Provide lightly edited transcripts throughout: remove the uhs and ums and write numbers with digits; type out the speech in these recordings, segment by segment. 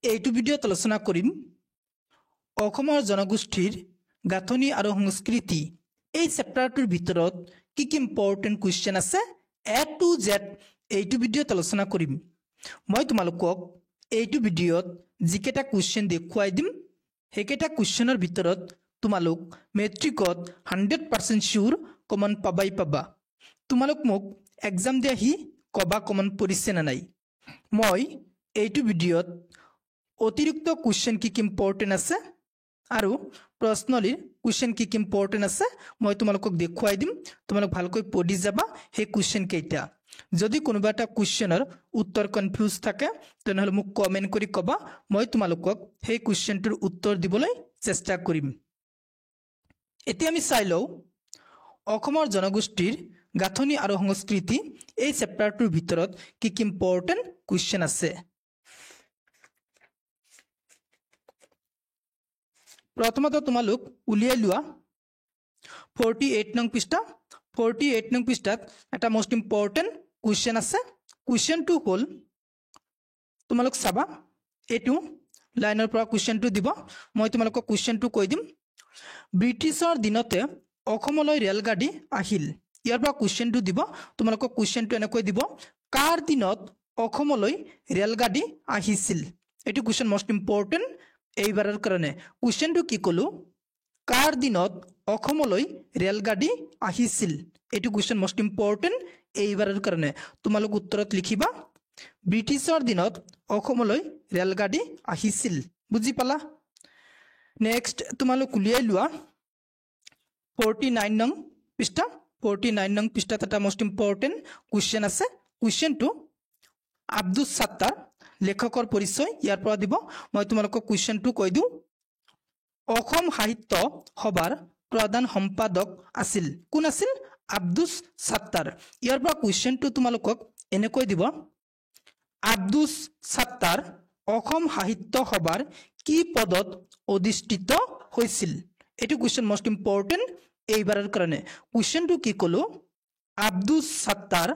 এইটো ভিডিঅ'ত আলোচনা কৰিম অসমৰ জনগোষ্ঠীৰ গাঁথনি আৰু সংস্কৃতি এই চেপ্টাৰটোৰ ভিতৰত কি কি ইম্পৰ্টেণ্ট কুৱেশ্যন আছে এ টু জেড এইটো ভিডিঅ'ত আলোচনা কৰিম মই তোমালোকক এইটো ভিডিঅ'ত যিকেইটা কুৱেশ্যন দেখুৱাই দিম সেইকেইটা কুৱেশ্যনৰ ভিতৰত তোমালোক মেট্ৰিকত 100% শিওৰ কমন পাবা তোমালোক মোক এক্সাম দি আহি কবা কমন পৰিছে না নাই মই এইটো ভিডিঅ'ত অতিৰিক্ত কুৱেশ্যন কি ইম্পৰ্টেণ্ট আছে আৰু প্ৰশ্নলিৰ কুৱেশ্যন কি ইম্পৰ্টেণ্ট আছে মই তোমালোকক দেখুৱাই দিম তোমালোক ভালকৈ পঢ়ি যাবা সেই কুৱেশ্যন কেইটা যদি কোনোবা এটা কুৱেশ্যনৰ উত্তৰ কনফিউজ থাকে তেনেহলে মোক কমেন্ট কৰি কবা মই তোমালোকক সেই কুৱেশ্যনটোৰ উত্তৰ দিবলৈ চেষ্টা কৰিম এতিয়া আমি চাই লও অসমৰ জনগোষ্ঠীৰ গাঁথনি আৰু সংস্কৃতি এই চেপ্টাৰটোৰ ভিতৰত কি ইম্পৰ্টেণ্ট কুৱেশ্যন আছে প্ৰথমতে তোমালোক উলিয়াই লোৱা 48 নং পৃষ্ঠা 48 নং পৃষ্ঠাত এটা মোস্ট ইম্পৰ্টেণ্ট কুৱেশ্যন আছে কুৱেশ্যনটো হ'ল তোমালোক চাবা এটো লাইনৰ পৰা কুৱেশ্যনটো দিব মই তোমালোকক কুৱেশ্যনটো কৈ দিম ব্ৰিটিছৰ দিনতে অসমলৈ ৰেলগাড়ী আহিল ইয়াৰ পৰা কুৱেশ্যনটো দিব তোমালোকক কুৱেশ্যনটো এনেকৈ দিব কাৰ দিনত অসমলৈ ৰেলগাড়ী আহিছিল এটো কুৱেশ্যন মোস্ট ইম্পৰ্টেণ্ট এইবাৰৰ কাৰণে কুৱেশ্যনটো কি কলো কাৰ দিনত অসমলৈ ৰেলগাড়ী আহিছিল এটো কুৱেশ্যন মোস্ট ইম্পৰ্টেণ্ট এইবাৰৰ কাৰণে তোমালোক উত্তৰত লিখিবা ব্ৰিটিছৰ দিনত অসমলৈ ৰেলগাড়ী আহিছিল বুজি পালা নেক্সট তোমালোক উলিয়াই লোৱা 49 নং পৃষ্ঠা 49 নং পৃষ্ঠাত এটা মোস্ট ইম্পৰ্টেণ্ট কুৱেশ্যন আছে কুৱেশ্যনটো আব্দুছ সাত্তাৰ লেখকৰ পৰিচয় ইয়াৰ পৰা দিব মই তোমালোকক কুৱেশ্যনটো কৈ দিও অসম সাহিত্য সভাৰ প্ৰধান সম্পাদক আছিল কোন আছিল আব্দুছ সাত্তাৰ ইয়াৰ পৰা কুৱেশ্যনটো তোমালোকক এনেকৈ দিব আব্দুছ সাত্তাৰ অসম সাহিত্য সভাৰ কি পদত অধিষ্ঠিত হৈছিল এটো কুৱেশ্যন মোস্ট ইম্পৰ্টেণ্ট এইবাৰৰ কাৰণে কুৱেশ্যনটো কি কলো আব্দুছ সাত্তাৰ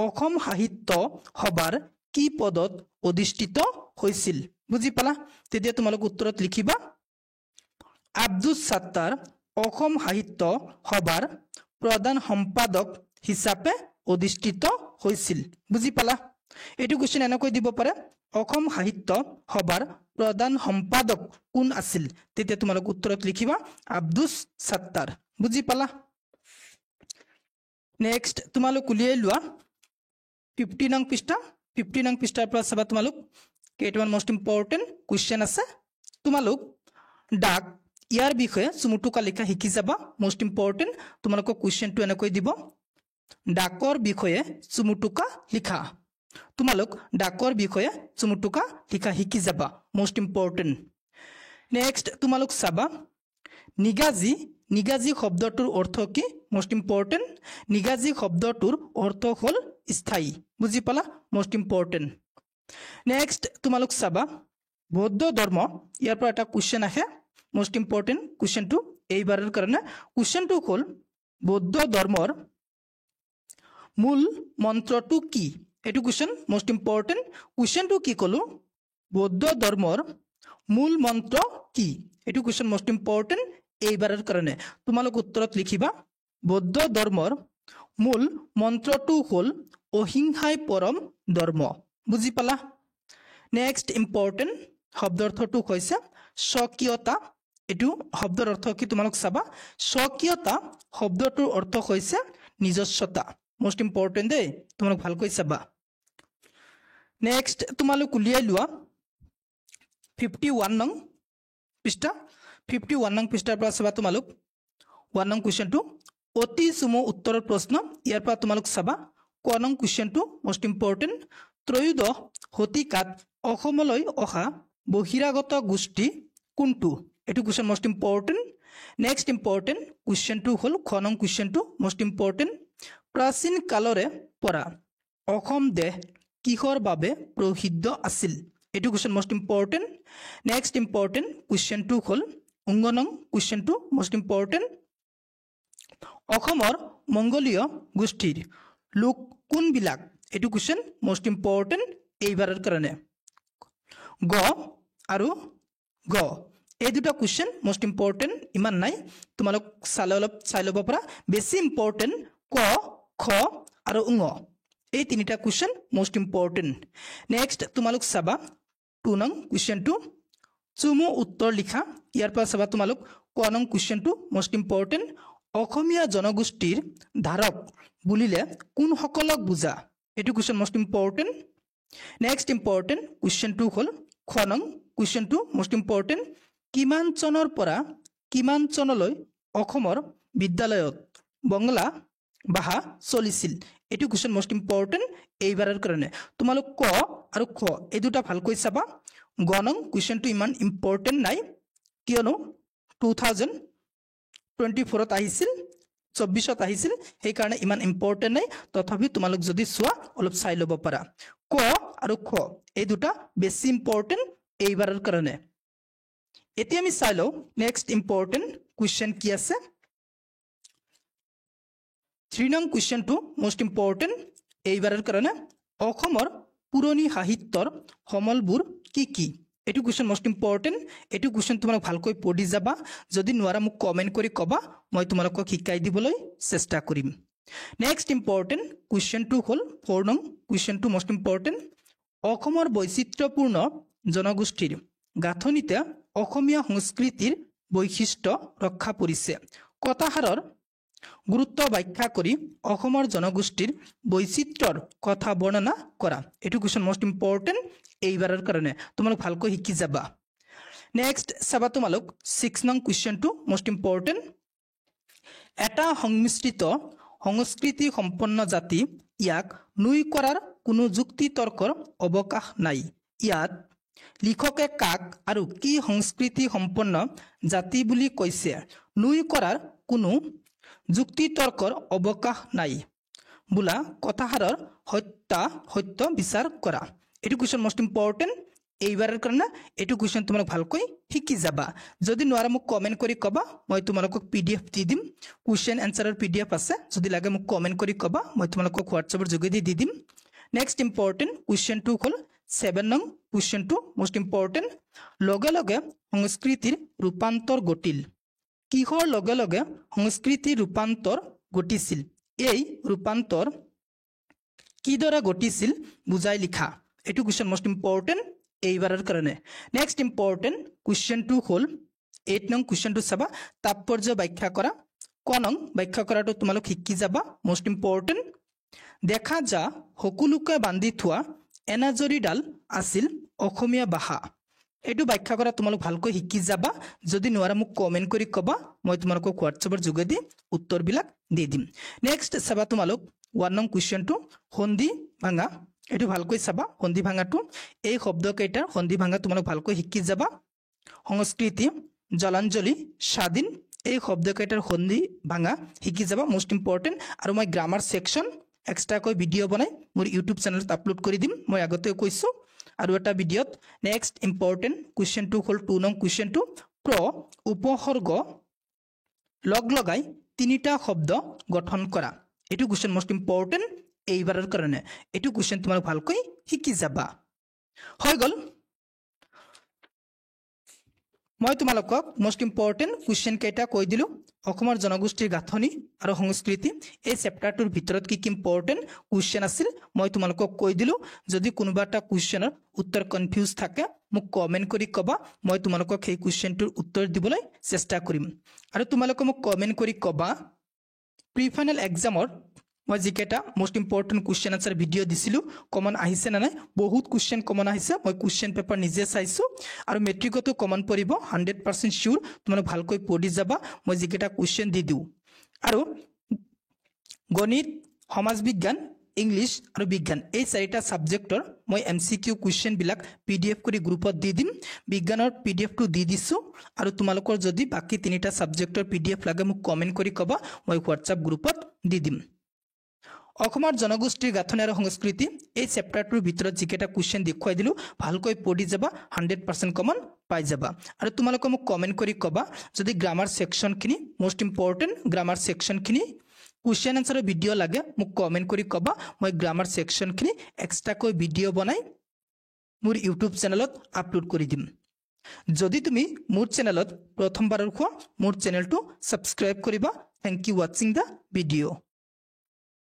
অসম সাহিত্য সভাৰ কি পদত অধিষ্ঠিত হৈছিল বুজি পালা তেতিয়া তোমালোক উত্তৰত লিখিবা আব্দুছ সাত্তাৰ অসম সাহিত্য সভাৰ প্ৰধান সম্পাদক হিচাপে অধিষ্ঠিত হৈছিল বুজি পালা এটো কুৱেশ্যন এনেকৈ দিব পাৰে অসম সাহিত্য সভাৰ প্ৰধান সম্পাদক কোন আছিল তেতিয়া তোমালোক উত্তৰত লিখিবা আব্দুছ সাত্তাৰ বুজি পালা নেক্সট তোমালোক উলিয়াই লোৱা 50 নং পৃষ্ঠা 50 নং পৃষ্ঠাৰ পৰা চাবা তোমালোক কেইটামান মোস্ট ইম্পৰ্টেণ্ট কুৱেশ্যন আছে তোমালোক ডাক ইয়াৰ বিষয়ে চুমুটুকা লিখা শিকি যাবা মোস্ট ইম্পৰ্টেণ্ট তোমালোকক কুৱেশ্যনটো এনেকৈ দিব ডাকৰ বিষয়ে চুমুটুকা লিখা তোমালোক ডাকৰ বিষয়ে চুমুটুকা লিখা শিকি যাবা মোস্ট ইম্পৰ্টেণ্ট নেক্সট তোমালোক চাবা নিগাজি শব্দটোৰ অৰ্থ কি মোস্ট ইম্পৰ্টেণ্ট নিগাজি শব্দটোৰ অৰ্থ হ'ল স্থায়ী বুজি পালা মোস্ট ইম্পৰ্টেণ্ট নেক্সট তোমালোক চাবা বৌদ্ধ ধৰ্ম ইয়াৰ পৰা এটা কুৱেশ্যন আহে মোস্ট ইম্পৰ্টেণ্ট কুৱেশ্যনটো এইবাৰৰ কাৰণে কুৱেশ্যনটো হ'ল বৌদ্ধ ধৰ্মৰ মূল মন্ত্ৰটো কি এটো কুৱেশ্যন মোস্ট ইম্পৰ্টেণ্ট কুৱেশ্যনটো কি কলো বৌদ্ধ ধৰ্মৰ মূল মন্ত্ৰ কি এটো কুৱেশ্যন মোস্ট ইম্পৰ্টেণ্ট এইবাৰৰ কাৰণে তোমালোক উত্তৰত লিখিবা বৌদ্ধ ধৰ্মৰ মূল মন্ত্ৰটো হ'ল অহিংসাই পৰম ধৰ্ম বুজি পালা নেক্সট ইম্পৰ্টেণ্ট শব্দৰ অৰ্থটো হৈছে স্বকীয়তা এটো শব্দৰ অৰ্থ কি তোমালোক চাবা স্বকীয়তা শব্দটোৰ অৰ্থ হৈছে নিজস্বতা মোস্ট ইম্পৰ্টেণ্ট দেই তোমালোক ভালকৈ চাবা নেক্সট তোমালোক উলিয়াই লোৱা 51 নং পৃষ্ঠা 51 নং পৃষ্ঠাৰ পৰা চাবা তোমালোক 1 নং কুৱেশ্যনটো অতি সুমো উত্তৰৰ প্ৰশ্ন ইয়াৰ পৰা তোমালোক চাবা ক নং কুৱেশ্যনটো মোস্ট ইম্পৰ্টেণ্ট ত্ৰয়োদশ শতিকাত অসমলৈ অহা বহিৰাগত গোষ্ঠী কোনটো এটো question most important next important কুৱেশ্যনটো হ'ল খ নং কুৱেশ্যনটো মোস্ট ইম্পৰ্টেণ্ট প্ৰাচীন কালৰে পৰা অসম দেশ কিহৰ বাবে প্ৰসিদ্ধ আছিল এটো question most important next important কুৱেশ্যনটো হ'ল 19 নং কুৱেশ্যনটো মোস্ট ইম্পৰ্টেণ্ট অসমৰ মংগোলীয় গোষ্ঠীৰ লোক কোনবিলাক এটো কুৱেশ্যন মোস্ট ইম্পৰ্টেণ্ট এইবাৰৰ কাৰণে গ আৰু গ এই দুটা কুৱেশ্যন মোষ্ট ইম্পৰ্টেণ্ট ইমান নাই তোমালোক চালে অলপ চাই ল'ব পৰা বেছি ইম্পৰ্টেণ্ট ক খ আৰু ঙ এই তিনিটা কুৱেশ্যন মোষ্ট ইম্পৰ্টেণ্ট নেক্সট তোমালোক চাবা 2 নং কুৱেশ্যনটো চুমু উত্তৰ লিখা ইয়াৰ পৰা চাবা তোমালোক ক নং কুৱেশ্যনটো মোষ্ট ইম্পৰ্টেণ্ট অসমীয়া জনগোষ্ঠীৰ ধাৰক বুলিলে কোনসকলক বুজা এইটো question most important next important কুৱেশ্যনটো হ'ল খ নং কুৱেশ্যনটো মোষ্ট ইম্পৰ্টেণ্ট কিমান চনৰ পৰা কিমান চনলৈ অসমৰ বিদ্যালয়ত বঙলা ভাষা চলিছিল এইটো কুৱেশ্যন মোষ্ট ইম্পৰ্টেণ্ট এইবাৰৰ কাৰণে তোমালোক ক আৰু খ এই দুটা ভালকৈ চাবা গ নং কুৱেশ্যনটো ইমান ইম্পৰ্টেণ্ট নাই কিয়নো 2024 আহিছিল 24 আহিছিল সেই কাৰণে ইমান ইম্পৰ্টেণ্ট নাই তথাপি তোমালোক যদি চোৱা অলপ চাই ল'ব পাৰা ক আৰু খ এই দুটা বেছি ইম্পৰ্টেণ্ট এইবাৰৰ কাৰণে এতিয়া আমি চাই লওঁ নেক্সট ইম্পৰ্টেণ্ট কুৱেশ্যন কি আছে 3 নং কুৱেশ্যনটো মোষ্ট ইম্পৰ্টেণ্ট এইবাৰৰ কাৰণে অসমৰ পুৰণি সাহিত্যৰ সমলবোৰ কি কি এইটো কুৱেশ্যন মোষ্ট ইম্পৰ্টেণ্ট এইটো কুৱেশ্যন তোমালোক ভালকৈ পঢ়ি যাবা যদি নোৱাৰা মোক কমেণ্ট কৰি ক'বা মই তোমালোকক শিকাই দিবলৈ চেষ্টা কৰিম নেক্সট ইম্পৰ্টেণ্ট কুৱেশ্যনটো হ'ল 4 নং কুৱেশ্যনটো মোষ্ট ইম্পৰ্টেণ্ট অসমৰ বৈচিত্ৰ্যপূৰ্ণ জনগোষ্ঠীৰ গাঁথনিতে অসমীয়া সংস্কৃতিৰ বৈশিষ্ট্য ৰক্ষা পৰিছে কথাহাৰৰ গুৰুত্ব ব্যাখ্যা কৰি অসমৰ জনগোষ্ঠীৰ বৈচিত্ৰ্যৰ কথা বৰ্ণনা কৰা এইটো কুৱেশ্যন মোষ্ট ইম্পৰ্টেণ্ট এইবাৰৰ কাৰণে তোমালোক ভালকৈ শিকি যাবা নেক্সট চাবা তোমালোক 6 নং কুৱেশ্যনটো মোষ্ট ইম্পৰ্টেণ্ট এটা সংমিশ্ৰিত সংস্কৃতি সম্পন্ন জাতি ইয়াক নুই কৰাৰ কোনো যুক্তি তৰ্কৰ অৱকাশ নাই ইয়াত লিখকে কাক আৰু কি সংস্কৃতি সম্পন্ন জাতি বুলি কৈছে নুই কৰাৰ কোনো যুক্তি তৰ্কৰ অৱকাশ নাই বোলা কথাহাৰৰ সত্য বিচাৰ কৰা এইটো কুৱেশ্যন মোষ্ট ইম্পৰ্টেণ্ট এইবাৰৰ কাৰণে এইটো কুৱেশ্যন তোমালোক ভালকৈ শিকি যাবা যদি নোৱাৰা মোক কমেণ্ট কৰি ক'বা মই তোমালোকক PDF দি দিম কুৱেশ্যন এনসাৰৰ PDF আছে যদি লাগে মোক কমেণ্ট কৰি ক'বা মই তোমালোকক হোৱাটছএপৰ যোগেদি দি দিম নেক্সট ইম্পৰ্টেণ্ট কুৱেশ্যনটো হ'ল 7 নং কুৱেশ্যনটো মোষ্ট ইম্পৰ্টেণ্ট লগে লগে সংস্কৃতিৰ ৰূপান্তৰ ঘটিল কিহৰ লগে লগে সংস্কৃতিৰ ৰূপান্তৰ ঘটিছিল এই ৰূপান্তৰ কিদৰে ঘটিছিল বুজাই লিখা এইটো কুৱেশ্যন মোষ্ট ইম্পৰ্টেণ্ট এইবাৰৰ কাৰণে নেক্সট ইম্পৰ্টেণ্ট কুৱেশ্যনটো হ'ল 8 নং কুৱেশ্যনটো চাবা তাৎপৰ্য ব্যাখ্যা কৰা ক নং ব্যাখ্যা কৰাটো তোমালোক শিকি যাবা মোষ্ট ইম্পৰ্টেণ্ট দেখা যা সকলোকে বান্ধি থোৱা এনাজৰীডাল আছিল অসমীয়া ভাষা এইটো ব্যাখ্যা কৰা তোমালোক ভালকৈ শিকি যাবা যদি নোৱাৰা মোক কমেণ্ট কৰি ক'বা মই তোমালোকক হোৱাটছএপৰ যোগেদি উত্তৰবিলাক দি দিম নেক্সট চাবা তোমালোক 1 নং কুৱেশ্যনটো সন্ধি ভাঙা এইটো ভালকৈ চাবা সন্ধি ভাঙাটো এই শব্দকেইটাৰ সন্ধি ভাঙা তোমালোক ভালকৈ শিকি যাবা সংস্কৃতি জলাঞ্জলি স্বাধীন এই শব্দকেইটাৰ সন্ধি ভাঙা শিকি যাবা মোষ্ট ইম্পৰ্টেণ্ট আৰু মই গ্ৰামাৰ সেকশন এক্সট্ৰাকৈ ভিডিঅ' বনাই মোৰ ইউটিউব চেনেলত আপলোড কৰি দিম মই আগতেও কৈছো আৰু এটা ভিডিঅ'ত নেক্সট ইম্পৰ্টেণ্ট কুৱেশ্যনটো হ'ল 2 নং কুৱেশ্যনটো প্ৰ উপসৰ্গ লগ লগাই তিনিটা শব্দ গঠন কৰা এইটো কুৱেশ্যন মোষ্ট ইম্পৰ্টেণ্ট এইবাৰৰ কাৰণে এইটো কুৱেশ্যন তোমালোক ভালকৈ শিকি যাবা হৈ গ'ল মই তোমালোকক মোষ্ট ইম্পৰ্টেণ্ট কুৱেশ্যন কেইটা কৈ দিলো অসমৰ জনগোষ্ঠীৰ গাঁথনি আৰু সংস্কৃতি এই চেপ্টাৰটোৰ ভিতৰত কি ইম্পৰ্টেণ্ট কুৱেশ্যন আছিল মই তোমালোকক কৈ দিলো যদি কোনোবা এটা কুৱেশ্যনৰ উত্তৰ কনফিউজ থাকে মোক কমেণ্ট কৰি ক'বা মই তোমালোকক সেই কুৱেশ্যনটোৰ উত্তৰ দিবলৈ চেষ্টা কৰিম আৰু তোমালোকে মোক কমেণ্ট কৰি ক'বা প্ৰি ফাইনেল এক্সামৰ মই যিকেইটা most important question answer video' দিছিলো কমন আহিছে না নাই বহুত কুৱেশ্যন কমন আহিছে মই কুৱেশ্যন পেপাৰ নিজে চাইছো আৰু মেট্ৰিকতো কমন পৰিব 100% শিওৰ তোমালোক ভালকৈ পঢ়ি যাবা মই যিকেইটা কুৱেশ্যন দি দিওঁ আৰু গণিত সমাজ বিজ্ঞান ইংলিছ আৰু বিজ্ঞান এই চাৰিটা সাবজেক্টৰ মই MCQ কুৱেশ্যন বিলাক PDF কৰি গ্ৰুপত দি দিম বিজ্ঞানৰ PDF টো দি দিছো আৰু তোমালোকৰ যদি বাকি তিনিটা সাবজেক্টৰ PDF লাগে মোক কমেন্ট কৰি ক'বা মই WhatsApp গ্ৰুপত দি দিম অসমৰ জনগোষ্ঠীৰ গাঁথনি আৰু সংস্কৃতি এই চেপ্টাৰটোৰ ভিতৰত যিকেইটা কুৱেশ্যন দেখুৱাই দিলো ভালকৈ পঢ়ি যাবা 100% কমন পাই যাবা আৰু তোমালোকে মোক কমেন্ট কৰি ক'বা যদি গ্ৰামাৰ সেকশন খিনি মোষ্ট ইম্পৰ্টেণ্ট গ্ৰামাৰ সেকশন খিনি কুৱেশ্যন আনসাৰৰ ভিডিঅ' লাগে মোক কমেন্ট কৰি ক'বা মই গ্ৰামাৰ সেকশন খিনি এক্সট্ৰাকৈ ভিডিঅ' বনাই মোৰ ইউটিউব চেনেলত আপলোড কৰি দিম যদি তুমি মোৰ চেনেলত প্ৰথমবাৰৰ হোৱা মোৰ চেনেলটো সাবস্ক্ৰাইব কৰিবা। Thank you watching the video.